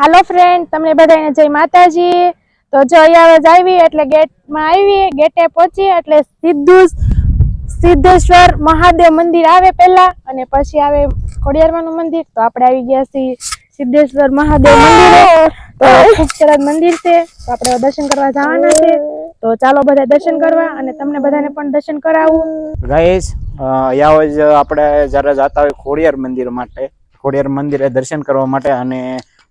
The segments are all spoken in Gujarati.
હાલો ફ્રેન્ડ, તમને બધાને જય માતાજી। તો જો અહીંયા આવી એટલે ગેટમાં આવી, ગેટે પહોંચી એટલે સીધું સિદ્ધેશ્વર મહાદેવ મંદિર આવે પહેલા, અને પછી આવે ખોડિયારમાંનું મંદિર। તો આપણે આવી ગયા છીએ સિદ્ધેશ્વર મહાદેવ મંદિરે। તો ખૂબ સરસ મંદિર છે, તો આપણે દર્શન કરવા જવાના છે। તો ચાલો બધા દર્શન કરવા, અને તમને બધાને પણ દર્શન કરાવું। ગાઈસ અહીંયા જ આપણે જ્યારે જતા હોય ખોડિયાર મંદિર માટે, ખોડિયાર મંદિરે દર્શન કરવા માટે, અને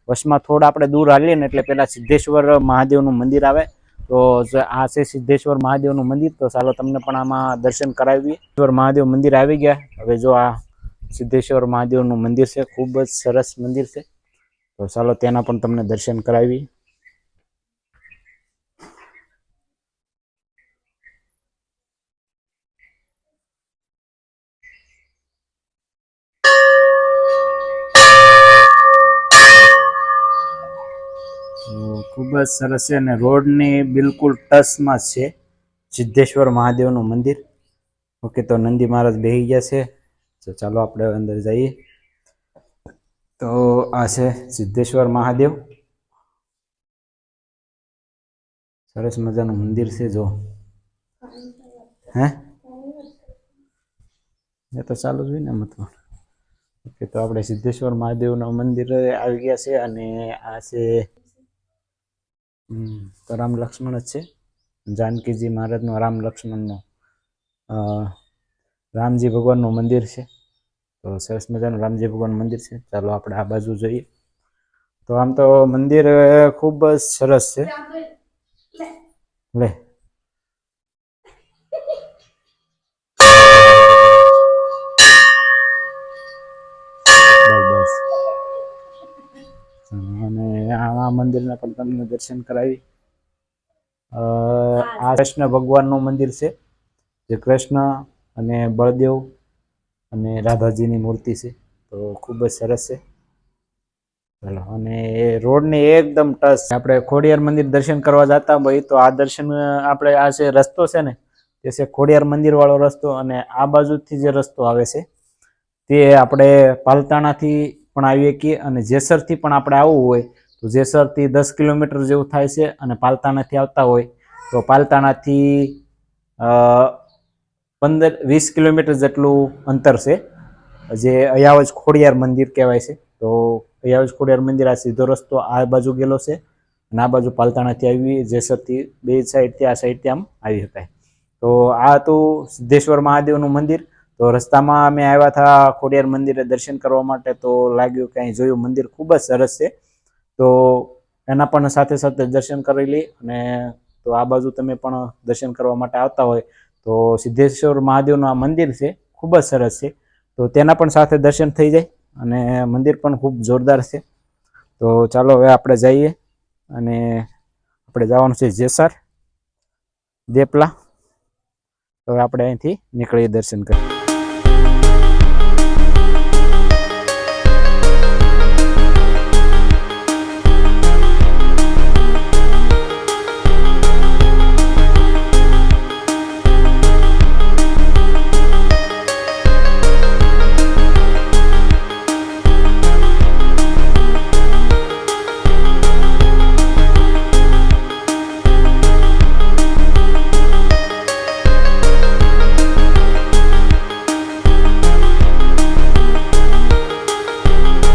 બસમાં થોડા આપણે દૂર હાલીએ ને એટલે પેલા સિદ્ધેશ્વર મહાદેવનું મંદિર આવે। તો આ છે સિદ્ધેશ્વર મહાદેવનું મંદિર। તો ચાલો તમને પણ આમાં દર્શન કરાવીએ। સિદ્ધેશ્વર મહાદેવ મંદિર આવી ગયા। હવે જો આ સિદ્ધેશ્વર મહાદેવનું મંદિર છે, ખૂબ જ સરસ મંદિર છે। તો ચાલો તેના પણ તમને દર્શન કરાવીએ। ખૂબ જ સરસ છે, અને રોડની બિલકુલ ટચમાં જ છે સિદ્ધેશ્વર મહાદેવનું મંદિર। ઓકે, તો નંદી મહારાજ બેસી ગયા છે, તો ચાલો આપણે અંદર જઈએ। તો આ છે સિદ્ધેશ્વર મહાદેવ, સરસ મજાનું મંદિર છે। જો હે એ તો ચાલુ જ હોય ને મતલબ। ઓકે, તો આપણે સિદ્ધેશ્વર મહાદેવના મંદિર આવી ગયા છે, અને આ છે તો રામ લક્ષ્મણ જ છે, જાનકીજી મહારાજનો રામ લક્ષ્મણનો રામજી ભગવાનનું મંદિર છે। તો સરસ મજાનું રામજી ભગવાનનું મંદિર છે। ચાલો આપણે આ બાજુ જોઈએ। તો આમ તો મંદિર ખૂબ જ સરસ છે। લે બસ અને આ મંદિરના પણ તમને દર્શન કરાવી। આ કૃષ્ણ ભગવાનનું મંદિર છે, જે કૃષ્ણ અને બળદેવ અને રાધાજીની મૂર્તિ છે। તો ખૂબ જ સરસ છે। ચાલો, અને રોડની એકદમ ટચ આપણે ખોડિયાર મંદિર દર્શન કરવા જતા હોય, તો આ દર્શન આપણે આ જે રસ્તો છે ને, તે છે ખોડિયાર મંદિર વાળો રસ્તો। અને આ બાજુથી જે રસ્તો આવે છે તે આપણે પાલતાણાથી પણ આવીએ છીએ, અને જેસરથી પણ આપણે આવવું હોય તો જેસરથી 10 કિલોમીટર જેવું થાય છે, અને પાલતાણાથી આવતા હોય તો પાલતાણાથી 15-20 કિલોમીટર જેટલું અંતર છે, જે અયાવજ ખોડિયાર મંદિર કહેવાય છે। તો અયાવજ ખોડિયાર મંદિર આ સીધો રસ્તો આ બાજુ ગયેલો છે, અને આ બાજુ પાલતાણાથી આવી જેસરથી બે સાઈડથી આ સાઈડથી આમ આવી શકાય। તો આ હતું સિદ્ધેશ્વર મહાદેવનું મંદિર। તો રસ્તામાં અમે આવ્યા હતા ખોડિયાર મંદિરે દર્શન કરવા માટે, તો લાગ્યું કે અહીં જોયું મંદિર ખૂબ જ સરસ છે, તો એના પણ સાથે સાથે દર્શન કરી લઈ। અને તો આ બાજુ તમે પણ દર્શન કરવા માટે આવતા હોય તો સિદ્ધેશ્વર મહાદેવનું આ મંદિર છે, ખૂબ જ સરસ છે। તો તેના પણ સાથે દર્શન થઈ જાય, અને મંદિર પણ ખૂબ જોરદાર છે। તો ચાલો હવે આપણે જઈએ, અને આપણે જવાનું છે જેસર દેપલા। તો આપણે અહીંથી નીકળીએ દર્શન કરીએ।